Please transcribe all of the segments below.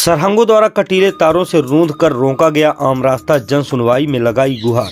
सरहंगों द्वारा कटीले तारों से रूंधकर रोका गया आम रास्ता, जन सुनवाई में लगाई गुहार।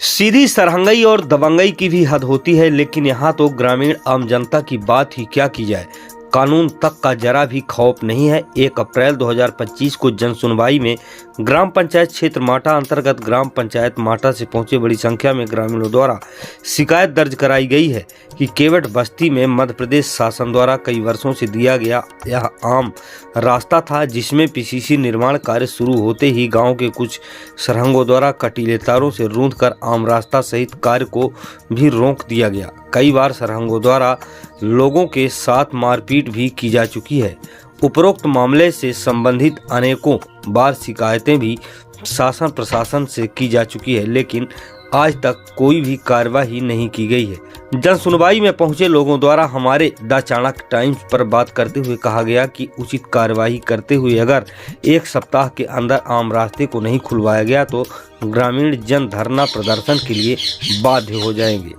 सीधी सरहंगई और दबंगई की भी हद होती है, लेकिन यहाँ तो ग्रामीण आम जनता की बात ही क्या की जाए, कानून तक का जरा भी खौफ नहीं है। 1 अप्रैल 2025 को जन सुनवाई में ग्राम पंचायत क्षेत्र माटा अंतर्गत ग्राम पंचायत माटा से पहुंचे बड़ी संख्या में ग्रामीणों द्वारा शिकायत दर्ज कराई गई है कि केवट बस्ती में मध्य प्रदेश शासन द्वारा कई वर्षों से दिया गया यह आम रास्ता था, जिसमें पीसीसी निर्माण कार्य शुरू होते ही गांव के कुछ सरहंगों द्वारा कटीले तारों से रूंधकर आम रास्ता सहित कार्य को भी रोक दिया गया। कई बार सरहंगों द्वारा लोगों के साथ मारपीट भी की जा चुकी है। उपरोक्त मामले से संबंधित अनेकों बार शिकायतें भी शासन प्रशासन से की जा चुकी है, लेकिन आज तक कोई भी कार्रवाई नहीं की गई है। जन सुनवाई में पहुंचे लोगों द्वारा हमारे द चाणक्य टाइम्स पर बात करते हुए कहा गया कि उचित कार्रवाई करते हुए अगर 1 सप्ताह के अंदर आम रास्ते को नहीं खुलवाया गया तो ग्रामीण जन धरना प्रदर्शन के लिए बाध्य हो जाएंगे।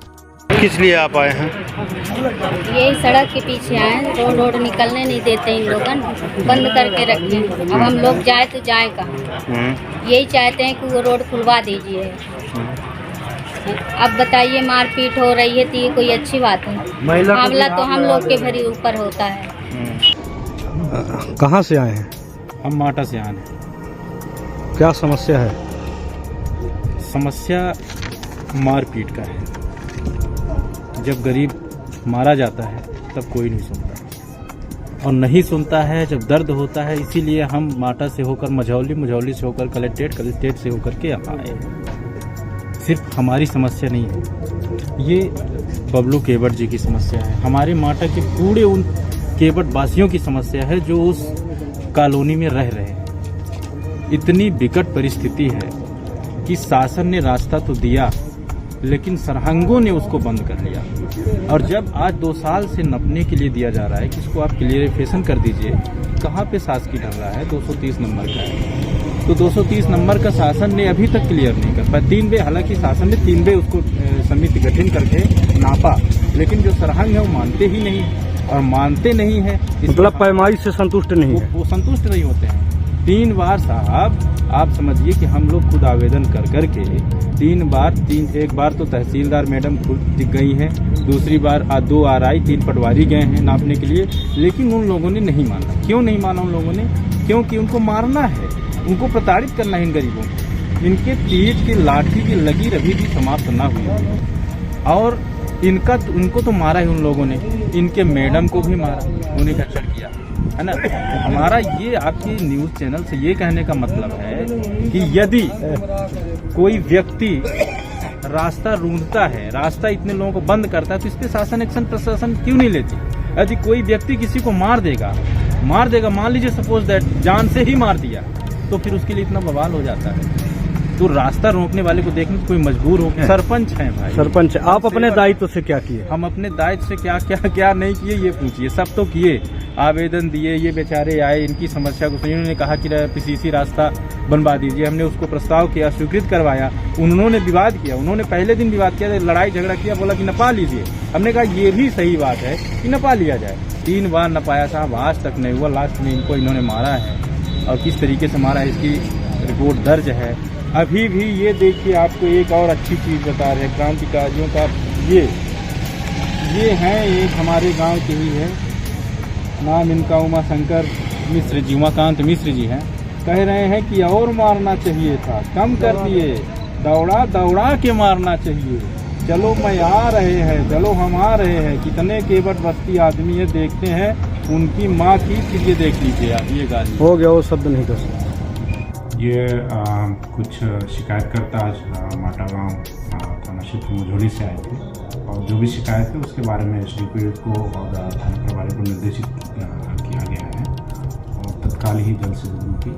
किस लिए आप आए हैं? यही सड़क के पीछे आए, रोड निकलने नहीं देते, इन लोगन बंद करके रखे। अब हम लोग जाए तो जाए कहाँ? यही चाहते हैं कि वो रोड खुलवा दीजिए। अब बताइए, मारपीट हो रही है तो ये कोई अच्छी बात है? मामला तो हम लोग के भरी ऊपर होता है। कहाँ से आए हैं? हम माटा से आए हैं। क्या समस्या है? समस्या मारपीट का है। जब गरीब मारा जाता है तब कोई नहीं सुनता, और नहीं सुनता है जब दर्द होता है। इसीलिए हम माटा से होकर मझौली से होकर कलेक्ट्रेट से होकर के यहाँ आए। सिर्फ हमारी समस्या नहीं है, ये बबलू केवट जी की समस्या है। हमारे माटा के पूरे उन केवट वासियों की समस्या है जो उस कॉलोनी में रह रहे हैं। इतनी विकट परिस्थिति है कि शासन ने रास्ता तो दिया, लेकिन सरहंगों ने उसको बंद कर लिया। और जब आज 2 साल से नपने के लिए दिया जा रहा है कि इसको आप क्लियरिफिकेशन कर दीजिए, कहाँ पे शासकीय ढल रहा है? 230 नंबर का है, तो 230 नंबर का शासन ने अभी तक क्लियर नहीं कर पाया। 3 बे, हालांकि शासन ने 3 बे उसको समिति गठन करके नापा, लेकिन जो सरहंग है वो मानते ही नहीं, और मानते नहीं है मतलब पैमाई से संतुष्ट नहीं है। वो संतुष्ट नहीं होते हैं। 3 बार साहब, आप समझिए कि हम लोग खुद आवेदन कर करके 3 बार, एक बार तो तहसीलदार मैडम खुद दिख गई हैं, दूसरी बार 2 RI 3 पटवारी गए हैं नापने के लिए, लेकिन उन लोगों ने नहीं माना। क्यों नहीं माना उन लोगों ने? क्योंकि उनको मारना है, उनको प्रताड़ित करना है इन गरीबों को। इनके तीर की लाठी की लकीर अभी भी समाप्त ना हुई है, और उनको तो मारा ही उन लोगों ने, इनके मैडम को भी मारा, उन्हें कैप्चर किया है ना। हमारा ये आपकी न्यूज़ चैनल से ये कहने का मतलब है कि यदि कोई व्यक्ति रास्ता रूंधता है, रास्ता इतने लोगों को बंद करता है, तो इस पे शासन एक्शन प्रशासन क्यों नहीं लेती? यदि कोई व्यक्ति किसी को मार देगा, मान लीजिए सपोज दैट जान से ही मार दिया, तो फिर उसके लिए इतना बवाल हो जाता है। तो रास्ता रोकने वाले को देखने को कोई मजबूर हो गया। सरपंच हैं भाई, सरपंच, आप अपने दायित्व से क्या किए? हम अपने दायित्व से क्या नहीं किए ये पूछिए। सब तो किए, आवेदन दिए, ये बेचारे आए, इनकी समस्या को सुनिए। उन्होंने कहा कि पीसीसी रास्ता बनवा दीजिए, हमने उसको प्रस्ताव किया, स्वीकृत करवाया। उन्होंने विवाद किया, उन्होंने पहले दिन विवाद किया, लड़ाई झगड़ा किया, बोला कि नपा लीजिए। हमने कहा ये भी सही बात है कि नपा लिया जाए। 3 बार नपाया साहब, आज तक नहीं हुआ। लास्ट में इन्होंने मारा है, और किस तरीके से मारा है इसकी रिपोर्ट दर्ज है। अभी भी ये देखिए, आपको एक और अच्छी चीज़ बता रहे हैं क्रांतिकारियों का। ये हैं, एक हमारे गांव के ही है, नाम इनका उमाशंकर मिश्र जी, उमाकांत मिश्र जी हैं। कह रहे हैं कि और मारना चाहिए था, कम कर दिए, दौड़ा के मारना चाहिए। चलो मैं आ रहे हैं, चलो हम आ रहे हैं। कितने केवट बस्ती आदमी है, देखते हैं उनकी माँ की, फिर ये देख लीजिए आप, ये गाली हो गया, वो शब्द नहीं कर सकते। ये कुछ शिकायतकर्ता आज माटा गाँव थाना क्षेत्र मझौली से आए थे, और जो भी शिकायत है उसके बारे में SDPO को और थाना प्रभारी को निर्देशित किया गया है, और तत्काल ही जल्द से जल्द उनकी